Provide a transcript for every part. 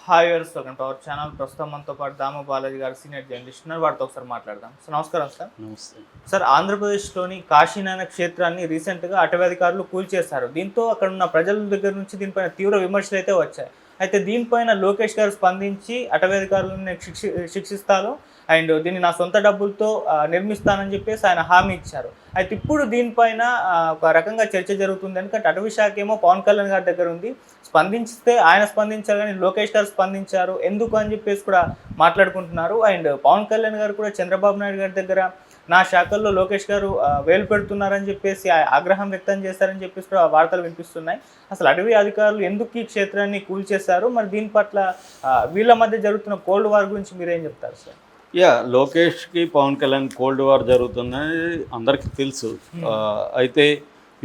Hi viewers, welcome to our channel. ప్రస్తుతం మనతో పాటు దామ బాలాజీ గారు సీనియర్ జర్నలిస్ట్ ఉన్నారు. వారితో ఒకసారి మాట్లాడదాం. సో నమస్కారం సార్. నమస్తే సార్, ఆంధ్రప్రదేశ్లోని కాశీనాయన క్షేత్రాన్ని రీసెంట్గా అటవీ అధికారులు కూల్చేశారు. దీంతో అక్కడ ఉన్న ప్రజల దగ్గర నుంచి దీనిపైన తీవ్ర విమర్శలు అయితే వచ్చాయి. అయితే దీనిపైన లోకేష్ గారు స్పందించి అటవీ అధికారులను శిక్షిస్తాను అండ్ దీన్ని నా సొంత డబ్బులతో నిర్మిస్తానని చెప్పేసి ఆయన హామీ ఇచ్చారు. అయితే ఇప్పుడు దీనిపైన ఒక రకంగా చర్చ జరుగుతుంది. ఎందుకంటే అటవీ శాఖ ఏమో పవన్ కళ్యాణ్ గారి దగ్గర ఉంది, స్పందించితే ఆయన స్పందించారు కానీ లోకేష్ గారు స్పందించారు ఎందుకు అని చెప్పేసి కూడా మాట్లాడుకుంటున్నారు. అండ్ పవన్ కళ్యాణ్ గారు కూడా చంద్రబాబు నాయుడు గారి దగ్గర నా శాఖల్లో లోకేష్ గారు వేలు పెడుతున్నారని చెప్పేసి ఆగ్రహం వ్యక్తం చేశారని చెప్పేసి కూడా వార్తలు వినిపిస్తున్నాయి. అసలు అటవీ అధికారులు ఎందుకు ఈ క్షేత్రాన్ని కూల్చేశారు, మరి దీని పట్ల వీళ్ళ మధ్య జరుగుతున్న కోల్డ్ వార్ గురించి మీరేం చెప్తారు సార్? లోకేష్కి పవన్ కళ్యాణ్ కోల్డ్ వార్ జరుగుతుందని అందరికీ తెలుసు. అయితే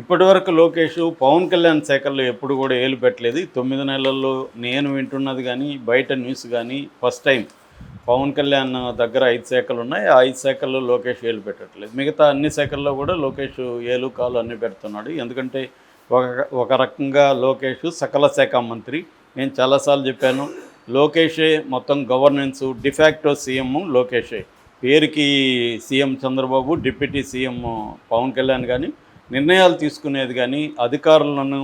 ఇప్పటివరకు లోకేష్ పవన్ కళ్యాణ్ శాఖల్లో ఎప్పుడు కూడా ఏలు పెట్టలేదు. 9 నెలల్లో నేను వింటున్నది కానీ బయట న్యూస్ కానీ ఫస్ట్ టైం పవన్ కళ్యాణ్ దగ్గర 5 శాఖలు ఉన్నాయి. ఆ 5 శాఖల్లో లోకేష్ ఏలు పెట్టట్లేదు. మిగతా అన్ని శాఖల్లో కూడా లోకేష్ ఏలు కాలు అన్నీ పెడుతున్నాడు. ఎందుకంటే ఒక రకంగా లోకేష్ సకల శాఖ మంత్రి. నేను చాలాసార్లు చెప్పాను, లోకేషే మొత్తం గవర్నెన్స్, డిఫాక్టో సీఎం లోకేషే. పేరుకి CM Chandrababu, deputy CM Pawan Kalyan. కానీ నిర్ణయాలు తీసుకునేది కానీ అధికారులను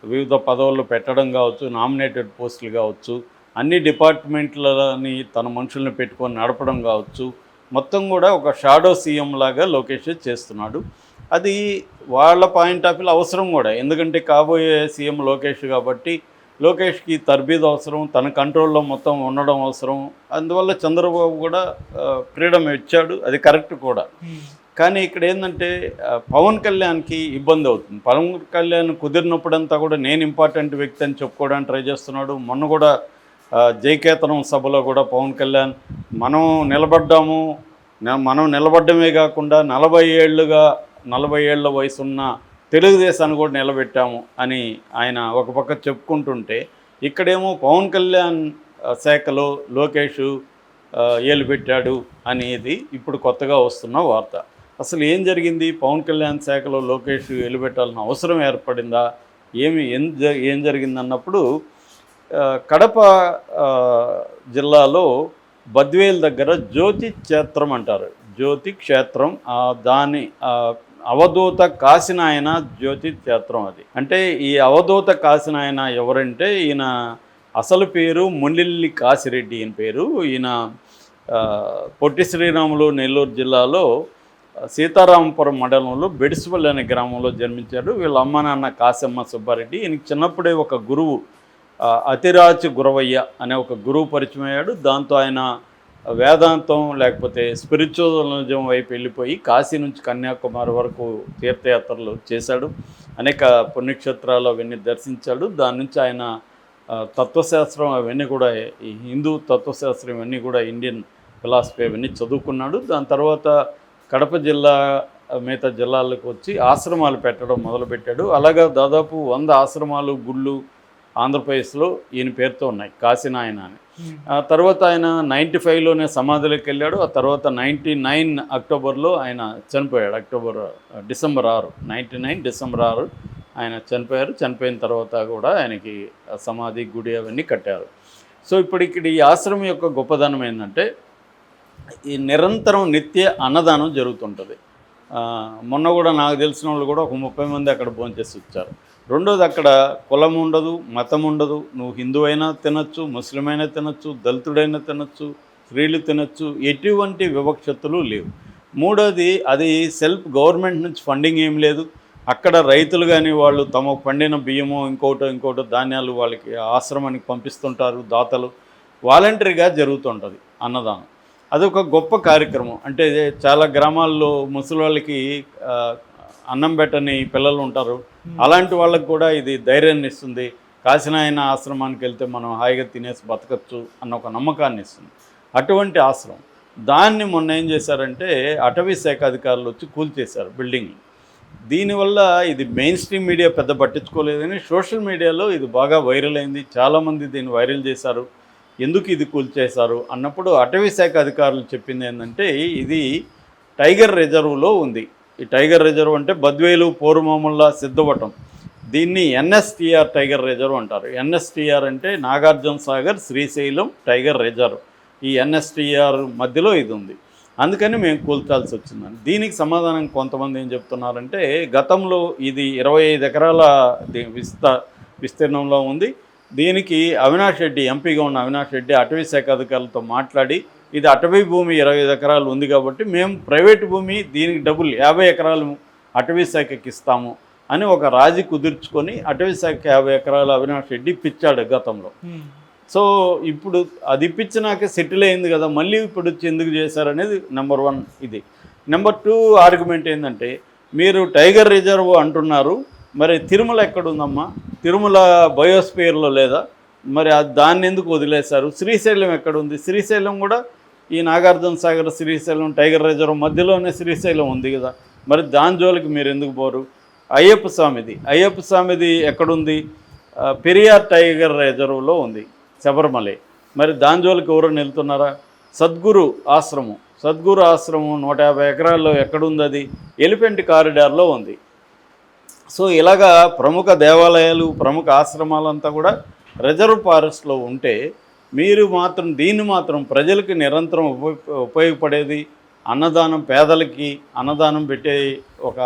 వివిధ పదవుల్లో పెట్టడం కావచ్చు, నామినేటెడ్ పోస్టులు కావచ్చు, అన్ని డిపార్ట్మెంట్లని తన మనుషుల్ని పెట్టుకొని నడపడం కావచ్చు, మొత్తం కూడా ఒక షాడో సీఎం లాగా లోకేష్ చేస్తున్నాడు. అది వాళ్ళ పాయింట్ ఆఫ్ వ్యూలో అవసరం కూడా. ఎందుకంటే కాబోయే సీఎం లోకేష్ కాబట్టి లోకేష్కి తర్బీదు అవసరం, తన కంట్రోల్లో మొత్తం ఉండడం అవసరం. అందువల్ల చంద్రబాబు కూడా ఫ్రీడమ్ ఇచ్చాడు, అది కరెక్ట్ కూడా. కానీ ఇక్కడ ఏంటంటే పవన్ కళ్యాణ్కి ఇబ్బంది అవుతుంది. పవన్ కళ్యాణ్ కుదిరినప్పుడంతా కూడా నేను ఇంపార్టెంట్ వ్యక్తి అని చెప్పుకోవడానికి ట్రై చేస్తున్నాడు. మొన్న కూడా జయకేతనం సభలో కూడా పవన్ కళ్యాణ్ మనం నిలబడ్డమే కాకుండా 40 ఏళ్ల వయసున్న తెలుగుదేశాన్ని కూడా నిలబెట్టాము అని ఆయన ఒక పక్క చెప్పుకుంటుంటే, ఇక్కడేమో పవన్ కళ్యాణ్ శాఖలో లోకేష్ ఏలు పెట్టాడు అనేది ఇప్పుడు కొత్తగా వస్తున్న వార్త. అసలు ఏం జరిగింది? పవన్ కళ్యాణ్ శాఖలో లోకేష్ ఏలు పెట్టాల్సిన అవసరం ఏర్పడిందా? ఏం జరిగిందన్నప్పుడు కడప జిల్లాలో బద్వేల్ దగ్గర జ్యోతి క్షేత్రం అంటారు, జ్యోతి క్షేత్రం. దాని అవధూత కాశీనాయన జ్యోతి క్షేత్రం. అది అంటే ఈ అవధూత కాశీనాయన ఎవరంటే, ఈయన అసలు పేరు మునిల్లి కాశిరెడ్డి ఈయన పేరు. ఈయన పొట్టి శ్రీరాములు నెల్లూరు జిల్లాలో సీతారామపురం మండలంలో బెడిసిపల్లి అనే గ్రామంలో జన్మించాడు. వీళ్ళ అమ్మ నాన్న కాశమ్మ సుబ్బారెడ్డి. ఈయనకి చిన్నప్పుడే ఒక గురువు అతిరాచి గురవయ్య అనే ఒక గురువు పరిచయం అయ్యాడు. దాంతో ఆయన వేదాంతం లేకపోతే స్పిరిచువలిజం వైపు వెళ్ళిపోయి కాశీ నుంచి కన్యాకుమారి వరకు తీర్థయాత్రలు చేశాడు. అనేక పుణ్యక్షేత్రాలు అవన్నీ దర్శించాడు. దాని నుంచి ఆయన తత్వశాస్త్రం అవన్నీ కూడా, ఈ హిందూ తత్వశాస్త్రం ఇవన్నీ కూడా, ఇండియన్ ఫిలాసఫీ అవన్నీ చదువుకున్నాడు. దాని తర్వాత కడప జిల్లా మిగతా జిల్లాలకు వచ్చి ఆశ్రమాలు పెట్టడం మొదలుపెట్టాడు. అలాగా దాదాపు 100 ఆశ్రమాలు, గుళ్ళు ఆంధ్రప్రదేశ్లో ఈయన పేరుతో ఉన్నాయి, కాశీనాయన అని. ఆ తర్వాత ఆయన 95లోనే సమాధిలోకి వెళ్ళాడు. ఆ తర్వాత 99 అక్టోబర్లో ఆయన చనిపోయాడు. డిసెంబర్ 6 99 డిసెంబర్ 6 ఆయన చనిపోయారు. చనిపోయిన తర్వాత కూడా ఆయనకి సమాధి, గుడి అవన్నీ కట్టారు. సో ఇప్పుడు ఇక్కడ ఈ ఆశ్రమం యొక్క గొప్పదనం ఏంటంటే, ఈ నిరంతరం నిత్య అన్నదానం జరుగుతుంటుంది. మొన్న కూడా నాకు తెలిసిన వాళ్ళు కూడా ఒక 30 మంది అక్కడ భోంచేసి వచ్చారు. రెండోది, అక్కడ కులం ఉండదు, మతం ఉండదు. నువ్వు హిందూ అయినా తినచ్చు, ముస్లిం అయినా తినచ్చు, దళితుడైనా తినచ్చు, స్త్రీలు తినచ్చు, ఎటువంటి వివక్షతలు లేవు. మూడోది, అది సెల్ఫ్ గవర్నమెంట్ నుంచి ఫండింగ్ ఏం లేదు. అక్కడ రైతులు కానీ వాళ్ళు తమ పండిన బియ్యమో ఇంకోటో ధాన్యాలు వాళ్ళకి ఆశ్రమానికి పంపిస్తుంటారు. దాతలు వాలంటరీగా జరుగుతుంటుంది అన్నదానం. అదొక గొప్ప కార్యక్రమం. అంటే చాలా గ్రామాల్లో ముసలి వాళ్ళకి అన్నం పెట్టని పిల్లలు ఉంటారు. అలాంటి వాళ్ళకు కూడా ఇది ధైర్యాన్ని ఇస్తుంది. కాశీనాయన ఆశ్రమానికి వెళ్తే మనం హాయిగా తినేసి బతకచ్చు అన్న ఒక నమ్మకాన్ని ఇస్తుంది. అటువంటి ఆశ్రమం, దాన్ని మొన్న ఏం చేశారంటే అటవీ శాఖ అధికారులు వచ్చి కూల్చేశారు బిల్డింగ్లు. దీనివల్ల ఇది మెయిన్ స్ట్రీమ్ మీడియా పెద్ద పట్టించుకోలేదని సోషల్ మీడియాలో ఇది బాగా వైరల్ అయింది. చాలామంది దీన్ని వైరల్ చేశారు. ఎందుకు ఇది కూల్చేశారు అన్నప్పుడు అటవీ శాఖ అధికారులు చెప్పింది ఏంటంటే, ఇది టైగర్ రిజర్వ్లో ఉంది. ఈ టైగర్ రిజర్వ్ అంటే బద్వేలు, పోరుమాముల్లా, సిద్ధవటం దీన్ని ఎన్ఎస్టీఆర్ టైగర్ రిజర్వ్ అంటారు. ఎన్ఎస్టీఆర్ అంటే నాగార్జున సాగర్ శ్రీశైలం టైగర్ రిజర్వ్. ఈ ఎన్ఎస్టీఆర్ మధ్యలో ఇది ఉంది. అందుకని మేము కూల్చాల్సి వచ్చిందని. దీనికి సమాధానం కొంతమంది ఏం చెప్తున్నారంటే, గతంలో ఇది 25 ఎకరాల విస్తీర్ణంలో ఉంది. దీనికి అవినాష్ రెడ్డి, ఎంపీగా ఉన్న అవినాష్ రెడ్డి అటవీ శాఖ అధికారులతో మాట్లాడి, ఇది అటవీ భూమి 25 ఎకరాలు ఉంది కాబట్టి మేము ప్రైవేటు భూమి దీనికి డబుల్ 50 ఎకరాలు అటవీ శాఖకి ఇస్తాము అని ఒక రాజీ కుదుర్చుకొని అటవీ శాఖ 50 ఎకరాలు అవినాష్ రెడ్డి ఇప్పించాడు గతంలో. సో ఇప్పుడు అది ఇప్పించినాకే సెటిల్ అయింది కదా, మళ్ళీ ఇప్పుడు వచ్చి ఎందుకు చేశారనేది నెంబర్ 1 ఇది. నెంబర్ 2 ఆర్గ్యుమెంట్ ఏంటంటే, మీరు టైగర్ రిజర్వ్ అంటున్నారు, మరి తిరుమల ఎక్కడుందమ్మా? తిరుమల బయోస్పియర్లో లేదా? మరి దాన్ని ఎందుకు వదిలేశారు? శ్రీశైలం ఎక్కడుంది? శ్రీశైలం కూడా ఈ నాగార్జున సాగర్ శ్రీశైలం టైగర్ రిజర్వ్ మధ్యలోనే శ్రీశైలం ఉంది కదా, మరి దాని జోలికి మీరు ఎందుకు పోరు? అయ్యప్ప స్వామిది ఎక్కడుంది? పెరియార్ టైగర్ రిజర్వ్లో ఉంది, శబరిమలై. మరి దాని జోలికి ఎవరైనా వెళ్తున్నారా? సద్గురు ఆశ్రమం 150 ఎకరాల్లో ఎక్కడుంది? అది ఎలిఫెంట్ కారిడార్లో ఉంది. సో ఇలాగా ప్రముఖ దేవాలయాలు, ప్రముఖ ఆశ్రమాలంతా కూడా రిజర్వ్ ఫారెస్ట్లో ఉంటే, మీరు మాత్రం దీన్ని మాత్రం ప్రజలకి నిరంతరం ఉపయోగపడేది అన్నదానం, పేదలకి అన్నదానం పెట్టే ఒక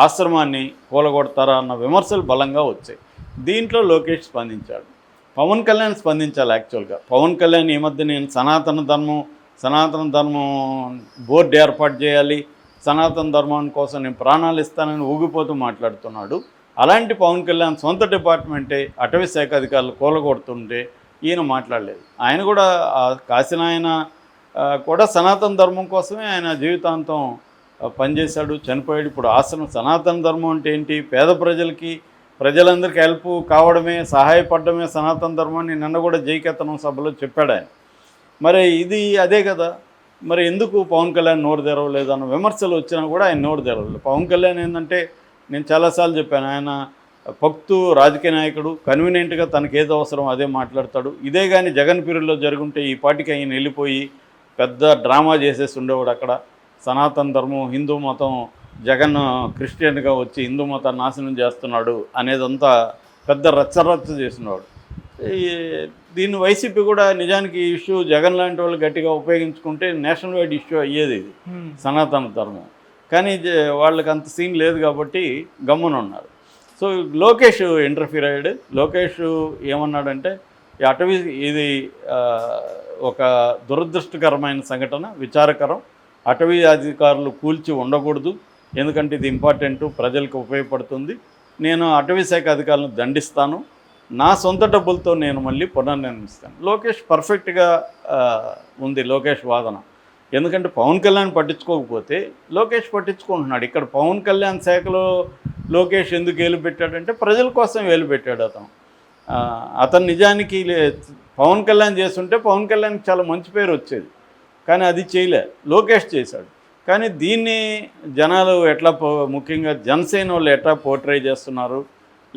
ఆశ్రమాన్ని కూలగొడతారా అన్న విమర్శలు బలంగా వచ్చాయి. దీంట్లో లోకేష్ స్పందించాడు. పవన్ కళ్యాణ్ స్పందించాలి. యాక్చువల్గా పవన్ కళ్యాణ్ ఈ మధ్య నేను సనాతన ధర్మం బోర్డు ఏర్పాటు చేయాలి, సనాతన ధర్మం కోసం నేను ప్రాణాలు ఇస్తానని ఊగిపోతూ మాట్లాడుతున్నాడు. అలాంటి పవన్ కళ్యాణ్ సొంత డిపార్ట్మెంటే అటవీ శాఖ అధికారులు కూలగొడుతుంటే ఈయన మాట్లాడలేదు. ఆయన కూడా కాశీనాయన కూడా సనాతన ధర్మం కోసమే ఆయన జీవితాంతం పనిచేశాడు, చనిపోయాడు. ఇప్పుడు ఆశ్రమం సనాతన ధర్మం అంటే ఏంటి? పేద ప్రజలందరికీ హెల్ప్ కావడమే, సహాయపడమే సనాతన ధర్మాన్ని నిన్న కూడా జైకేతనం సభలో చెప్పాడు ఆయన. మరి ఇది అదే కదా. మరి ఎందుకు పవన్ కళ్యాణ్ నోరు తెరవలేదు అన్న విమర్శలు వచ్చినా కూడా ఆయన నోరు తెరవలేదు. పవన్ కళ్యాణ్ ఏంటంటే, నేను చాలాసార్లు చెప్పాను, ఆయన భక్తు రాజకీయ నాయకుడు, కన్వీనియంట్గా తనకి ఏదో అవసరం అదే మాట్లాడతాడు. ఇదే కానీ జగన్ పీరియడ్లో జరుగుంటే ఈ పార్టీకి ఆయన వెళ్ళిపోయి పెద్ద డ్రామా చేసేసి ఉండేవాడు. అక్కడ సనాతన ధర్మం, హిందూ మతం, జగన్ క్రిస్టియన్గా వచ్చి హిందూ మతాన్ని నాశనం చేస్తున్నాడు అనేదంతా పెద్ద రచ్చరచ్చ చేసినవాడు. దీన్ని వైసీపీ కూడా నిజానికి ఈ ఇష్యూ జగన్ లాంటి వాళ్ళు గట్టిగా ఉపయోగించుకుంటే నేషనల్ వైడ్ ఇష్యూ అయ్యేది ఇది సనాతన ధర్మం. కానీ వాళ్ళకి అంత సీన్ లేదు కాబట్టి గమ్మున ఉన్నారు. సో లోకేష్ ఇంటర్ఫీర్ అయ్యాడు. లోకేష్ ఏమన్నాడంటే, ఈ అటవీ ఇది ఒక దురదృష్టకరమైన సంఘటన, విచారకరం. అటవీ అధికారులు కూల్చి ఉండకూడదు, ఎందుకంటే ఇది ఇంపార్టెంట్, ప్రజలకు ఉపయోగపడుతుంది. నేను అటవీ శాఖ అధికారులను దండిస్తాను, నా సొంత డబ్బులతో నేను మళ్ళీ పునర్నిర్మిస్తాను. లోకేష్ పర్ఫెక్ట్గా ఉంది లోకేష్ వాదన. ఎందుకంటే పవన్ కళ్యాణ్ పట్టించుకోకపోతే లోకేష్ పట్టించుకుంటున్నాడు. ఇక్కడ పవన్ కళ్యాణ్ శాఖలో లోకేష్ ఎందుకు వేలు పెట్టాడంటే, ప్రజల కోసం వేలు పెట్టాడు అతను నిజానికి పవన్ కళ్యాణ్ చేస్తుంటే పవన్ కళ్యాణ్కి చాలా మంచి పేరు వచ్చేది, కానీ అది చేయలే, లోకేష్ చేశాడు. కానీ దీన్ని జనాలు ఎట్లా, ముఖ్యంగా జనసేన వాళ్ళు ఎట్లా పోర్ట్రే చేస్తున్నారు,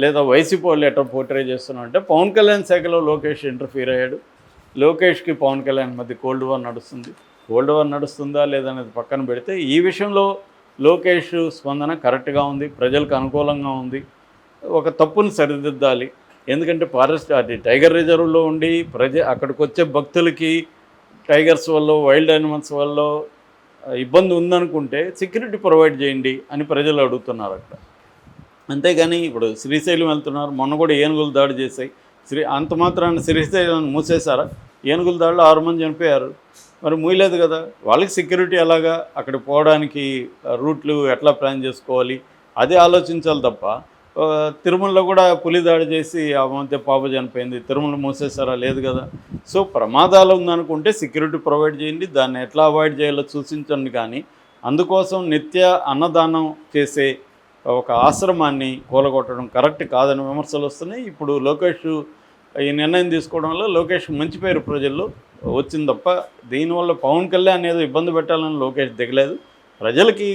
లేదా వైసీపీ వాళ్ళు ఎట్లా పోర్ట్రే చేస్తున్నారు అంటే, పవన్ కళ్యాణ్ శాఖలో లోకేష్ ఇంటర్ఫీర్ అయ్యాడు. లోకేష్కి పవన్ కళ్యాణ్ మధ్య కోల్డ్ వార్ నడుస్తుందా లేదనేది పక్కన పెడితే, ఈ విషయంలో లోకేష్ స్పందన కరెక్ట్గా ఉంది, ప్రజలకు అనుకూలంగా ఉంది. ఒక తప్పుని సరిదిద్దాలి. ఎందుకంటే ఫారెస్ట్ అది టైగర్ రిజర్వ్లో ఉండి అక్కడికి వచ్చే భక్తులకి టైగర్స్ వల్ల, వైల్డ్ యానిమల్స్ వల్ల ఇబ్బంది ఉందనుకుంటే సెక్యూరిటీ ప్రొవైడ్ చేయండి అని ప్రజలు అడుగుతున్నారు అక్కడ. అంతేగాని ఇప్పుడు శ్రీశైలం వెళ్తున్నారు, మొన్న కూడా ఏనుగులు దాడి చేశాయి. అంత మాత్రాన్ని శ్రీశైలం మూసేశారా? ఏనుగుల దాడిలో 6 మంది చనిపోయారు. మరి మూయలేదు కదా. వాళ్ళకి సెక్యూరిటీ ఎలాగా, అక్కడ పోవడానికి రూట్లు ఎట్లా ప్లాన్ చేసుకోవాలి, అదే ఆలోచించాలి తప్ప, తిరుమలలో కూడా పులి దాడి చేసి ఆ మధ్య పాప చనిపోయింది, తిరుమల మూసేసారా? లేదు కదా. సో ప్రమాదాలు ఉందనుకుంటే సెక్యూరిటీ ప్రొవైడ్ చేయండి, దాన్ని ఎట్లా అవాయిడ్ చేయాలో సూచించండి. కానీ అందుకోసం నిత్య అన్నదానం చేసే ఒక ఆశ్రమాన్ని కూలగొట్టడం కరెక్ట్ కాదని విమర్శలు వస్తున్నాయి. ఇప్పుడు లోకేష్ ఈ నిర్ణయం తీసుకోవడం వల్ల లోకేష్ మంచి పేరు ప్రజల్లో వచ్చింది తప్ప, దీనివల్ల పవన్ కళ్యాణ్ ఏదో ఇబ్బంది పెట్టాలని లోకేష్ దిగలేదు. ప్రజలకి